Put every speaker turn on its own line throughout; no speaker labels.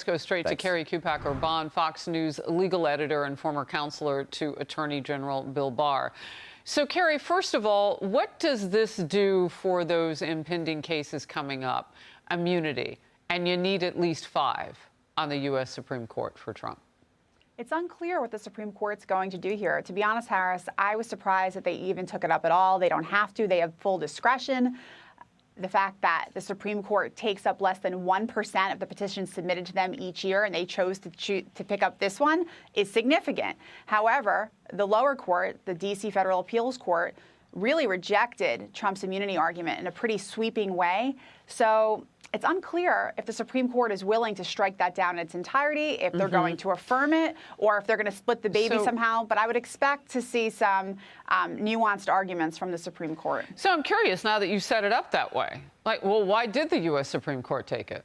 Let's go straight to Kerri Urbahn, Fox News legal editor and former counselor to Attorney General Bill Barr. So, Kerri, first of all, what does this do for those impending cases coming up? Immunity. And you need at least 5 on the U.S. Supreme Court for Trump.
It's unclear what the Supreme Court's going to do here. To be honest, Harris, I was surprised that they even took it up at all. They don't have to. They have full discretion. The fact that the Supreme Court takes up less than 1% of the petitions submitted to them each year, and they chose to pick up this one, is significant. However, the lower court, the D.C. Federal Appeals Court, really rejected Trump's immunity argument in a pretty sweeping way. So it's unclear if the Supreme Court is willing to strike that down in its entirety, if they're going to affirm it, or if they're going to split the baby somehow. But I would expect to see some nuanced arguments from the Supreme Court.
So I'm curious, now that you set it up that way, like, well, why did the U.S. Supreme Court take it?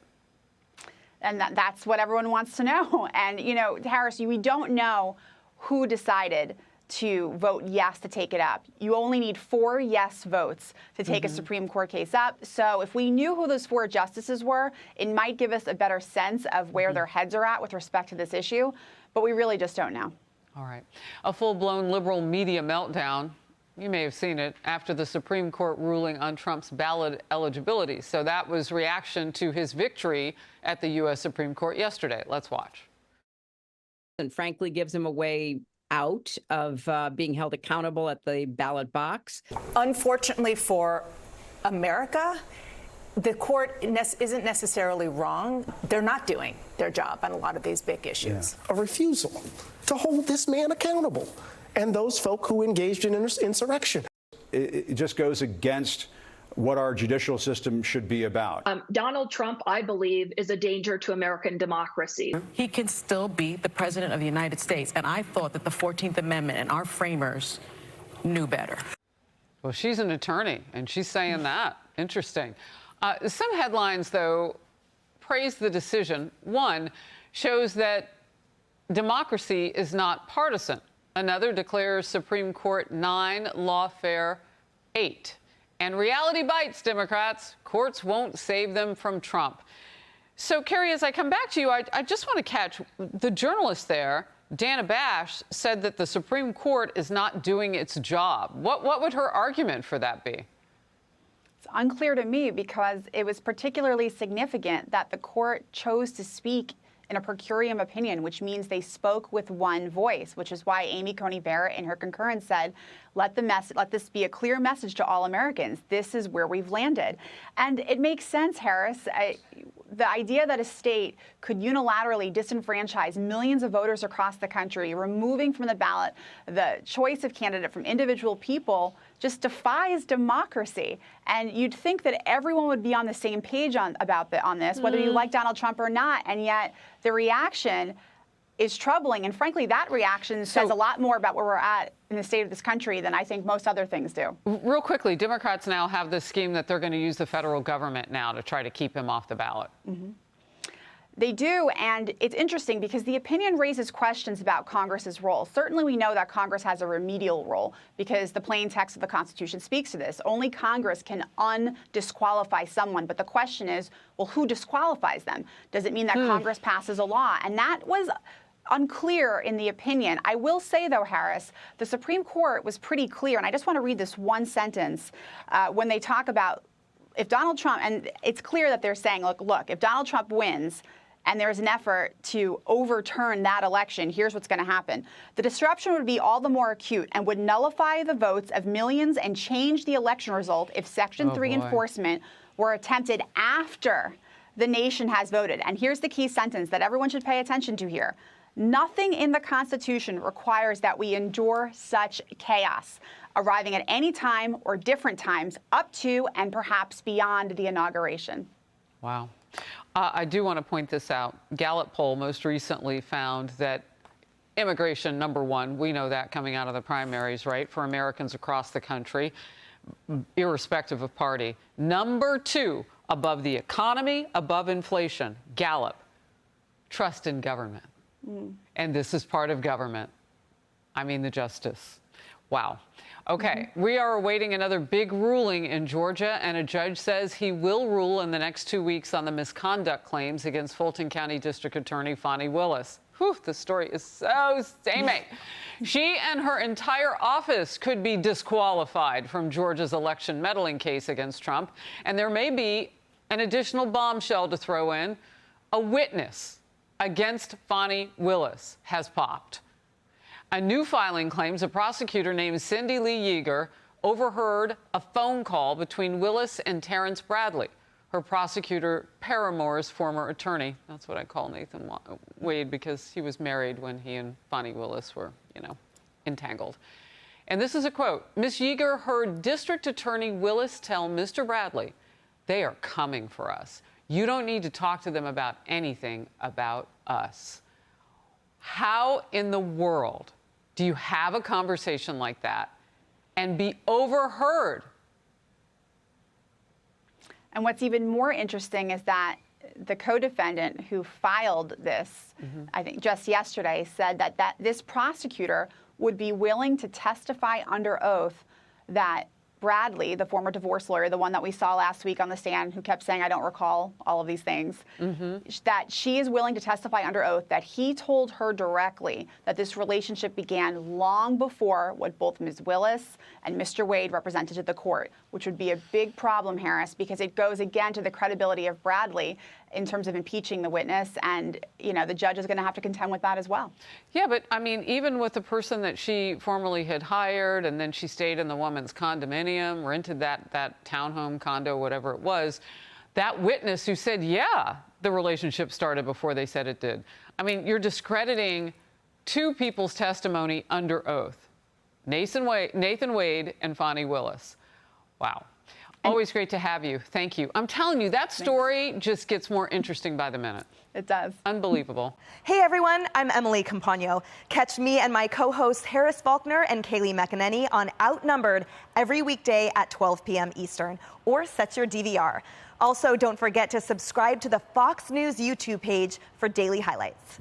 And that's what everyone wants to know. And, you know, Harris, we don't know who decided to vote yes to take it up. You only need 4 yes votes to take a Supreme Court case up. So if we knew who those 4 justices were, it might give us a better sense of where their heads are at with respect to this issue. But we really just don't know.
All right. A full-blown liberal media meltdown. You may have seen it after the Supreme Court ruling on Trump's ballot eligibility. So that was reaction to his victory at the U.S. Supreme Court yesterday. Let's watch.
And frankly, gives him a way out of being held accountable at the ballot box.
Unfortunately for America, the court isn't necessarily wrong. They're not doing their job on a lot of these big issues.
A refusal to hold this man accountable and those folk who engaged in insurrection.
It just goes against what our judicial system should be about.
Donald Trump, I believe, is a danger to American democracy.
He can still be the president of the United States. And I thought that the 14th Amendment and our framers knew better.
Well, she's an attorney, and she's saying that. Interesting. Some headlines, though, praise the decision. One shows that democracy is not partisan. Another declares Supreme Court 9, lawfare 8. And reality bites, Democrats. Courts won't save them from Trump. So, Kerri, as I come back to you, I just want to catch the journalist there, Dana Bash, said that the Supreme Court is not doing its job. What would her argument for that be?
It's unclear to me because it was particularly significant that the court chose to speak in a per curiam opinion, which means they spoke with one voice, which is why Amy Coney Barrett in her concurrence said, let this be a clear message to all Americans. This is where we've landed. And it makes sense, Harris. The idea that a state could unilaterally disenfranchise millions of voters across the country, removing from the ballot the choice of candidate from individual people, just defies democracy. And you'd think that everyone would be on the same page on this, whether you like Donald Trump or not. And yet the reaction is troubling. And frankly, that reaction says a lot more about where we're at in the state of this country than I think most other things do.
Real quickly, Democrats now have this scheme that they're going to use the federal government now to try to keep him off the ballot.
They do, and it's interesting because the opinion raises questions about Congress's role. Certainly we know that Congress has a remedial role because the plain text of the Constitution speaks to this. Only Congress can undisqualify someone, but the question is, well, who disqualifies them? Does it mean that Congress passes a law? And that was unclear in the opinion. I will say, though, Harris, the Supreme Court was pretty clear, and I just want to read this one sentence when they talk about if Donald Trump, and it's clear that they're saying, look, if Donald Trump wins, and there's an effort to overturn that election, here's what's going to happen. The disruption would be all the more acute and would nullify the votes of millions and change the election result if Section 3 enforcement were attempted after the nation has voted. And here's the key sentence that everyone should pay attention to here. Nothing in the Constitution requires that we endure such chaos, arriving at any time or different times up to and perhaps beyond the inauguration.
Wow. I do want to point this out. Gallup poll most recently found that immigration, number 1, we know that coming out of the primaries, right, for Americans across the country, irrespective of party. Number 2, above the economy, above inflation, Gallup, trust in government. And this is part of government. I mean the justice. Wow. Okay, we are awaiting another big ruling in Georgia, and a judge says he will rule in the next 2 weeks on the misconduct claims against Fulton County District Attorney Fani Willis. Whew, the story is so samey. She and her entire office could be disqualified from Georgia's election meddling case against Trump, and there may be an additional bombshell to throw in. A witness against Fani Willis has popped. A new filing claims a prosecutor named Cindy Lee Yeager overheard a phone call between Willis and Terrence Bradley, her prosecutor Paramore's former attorney. That's what I call Nathan Wade, because he was married when he and Fani Willis were, entangled. And this is a quote. Ms. Yeager heard District Attorney Willis tell Mr. Bradley, "They are coming for us. You don't need to talk to them about anything about us." How in the world do you have a conversation like that and be overheard?
And what's even more interesting is that the co-defendant who filed this, I think just yesterday, said that this prosecutor would be willing to testify under oath that Bradley, the former divorce lawyer, the one that we saw last week on the stand, who kept saying, "I don't recall all of these things," that she is willing to testify under oath that he told her directly that this relationship began long before what both Ms. Willis and Mr. Wade represented to the court, which would be a big problem, Harris, because it goes again to the credibility of Bradley in terms of impeaching the witness, and the judge is going to have to contend with that as well.
Yeah, but I mean, even with the person that she formerly had hired, and then she stayed in the woman's condominium, rented that townhome, condo, whatever it was, that witness who said, yeah, the relationship started before they said it did. I mean, you're discrediting two people's testimony under oath, Nathan Wade and Fani Willis. Wow. Always great to have you. Thank you. I'm telling you, that story just gets more interesting by the minute.
It does.
Unbelievable.
Hey everyone, I'm Emily Campagno. Catch me and my co-hosts Harris Faulkner and Kaylee McEnany on Outnumbered every weekday at 12 p.m. Eastern, or set your DVR. Also, don't forget to subscribe to the Fox News YouTube page for daily highlights.